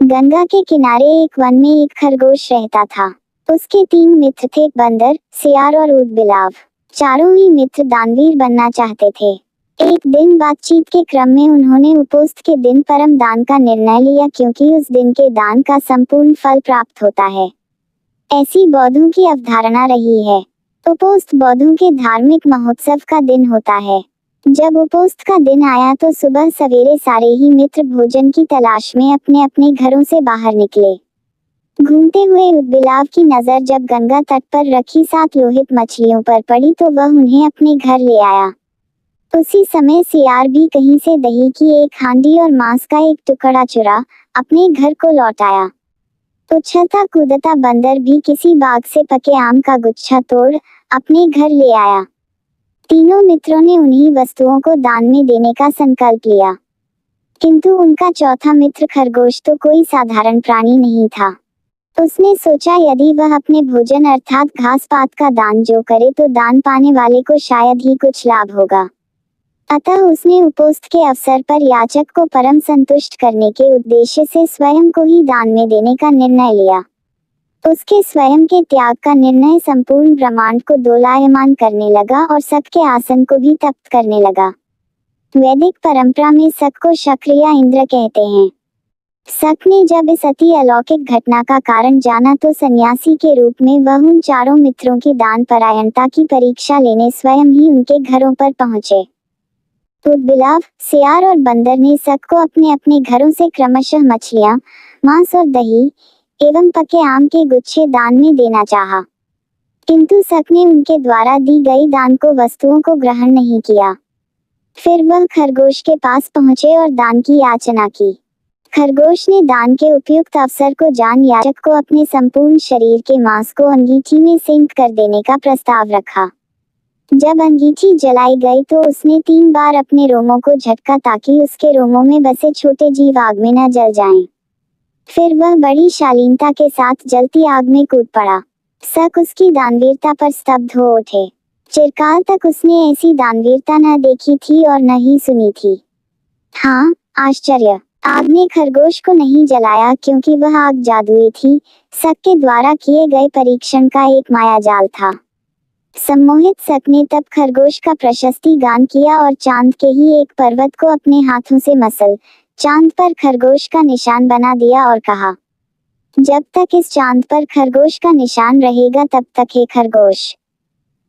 गंगा के किनारे एक वन में एक खरगोश रहता था। उसके 3 मित्र थे, बंदर, सियार और ऊदबिलाव। चारों ही मित्र दानवीर बनना चाहते थे। एक दिन बातचीत के क्रम में उन्होंने उपोस्त के दिन परम दान का निर्णय लिया, क्योंकि उस दिन के दान का संपूर्ण फल प्राप्त होता है। ऐसी बौद्धों की अवधारणा रही है। उपोस्त बौद्धों के धार्मिक महोत्सव का दिन होता है। जब उपोस्त का दिन आया तो सुबह सवेरे सारे ही मित्र भोजन की तलाश में अपने अपने घरों से बाहर निकले। घूमते हुए ऊदबिलाव की नजर जब गंगा तट पर रखी 7 लोहित मछलियों पर पड़ी तो वह उन्हें अपने घर ले आया। उसी समय सियार भी कहीं से दही की एक हांडी और मांस का एक टुकड़ा चुरा अपने घर को लौट आया। उछलता कूदता बंदर भी किसी बाग से पके आम का गुच्छा तोड़ अपने घर ले आया। तीनों मित्रों ने उन्हीं वस्तुओं को दान में देने का संकल्प लिया, किंतु उनका चौथा मित्र खरगोश तो कोई साधारण प्राणी नहीं था। उसने सोचा यदि वह अपने भोजन अर्थात घास पात का दान जो करे तो दान पाने वाले को शायद ही कुछ लाभ होगा। अतः उसने उपोस्त के अवसर पर याचक को परम संतुष्ट करने के उद्देश्य से स्वयं को ही दान में देने का निर्णय लिया। उसके स्वयं के त्याग का निर्णय संपूर्ण ब्रह्मांड को दोलायमान करने लगा और सक के आसन को भी तप्त करने लगा। वैदिक परंपरा में सक को शक्र या इंद्र कहते हैं। सक ने जब इस अति अलौकिक घटना का कारण जाना तो सन्यासी के रूप में वह उन चारों मित्रों की दान परायणता की परीक्षा लेने स्वयं ही उनके घरों पर पहुंचे। ऊदबिलाव, सियार और बंदर ने सक को अपने अपने घरों से क्रमशः मछलियां, मांस और दही एवं पके आम के गुच्छे दान में देना चाहा, किंतु सक ने उनके द्वारा दी गई दान को वस्तुओं को ग्रहण नहीं किया। फिर वह खरगोश के पास पहुंचे और दान की याचना की। खरगोश ने दान के उपयुक्त अवसर को जान याचक को अपने संपूर्ण शरीर के मांस को अंगीठी में सेंक कर देने का प्रस्ताव रखा। जब अंगीठी जलाई गई तो उसने 3 बार अपने रोमों को झटका ताकि उसके रोमों में बसे छोटे जीव आग में न जल जाएं। फिर वह बड़ी शालीनता के साथ जलती आग में कूद पड़ा। सक उसकी दानवीरता पर स्तब्ध हो उठे। चिरकाल तक उसने ऐसी दानवीरता न देखी थी और न ही सुनी थी। हाँ, आश्चर्य! आग ने खरगोश को नहीं जलाया क्योंकि वह आग जादुई थी, सक के द्वारा किए गए परीक्षण का एक मायाजाल था। सम्मोहित सक ने तब खरगोश का प्रशस्ति गान किया और चांद के ही एक पर्वत को अपने हाथों से मसल चांद पर खरगोश का निशान बना दिया और कहा, जब तक इस चांद पर खरगोश का निशान रहेगा तब तक हे खरगोश,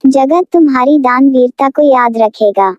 जगत तुम्हारी दान वीरता को याद रखेगा।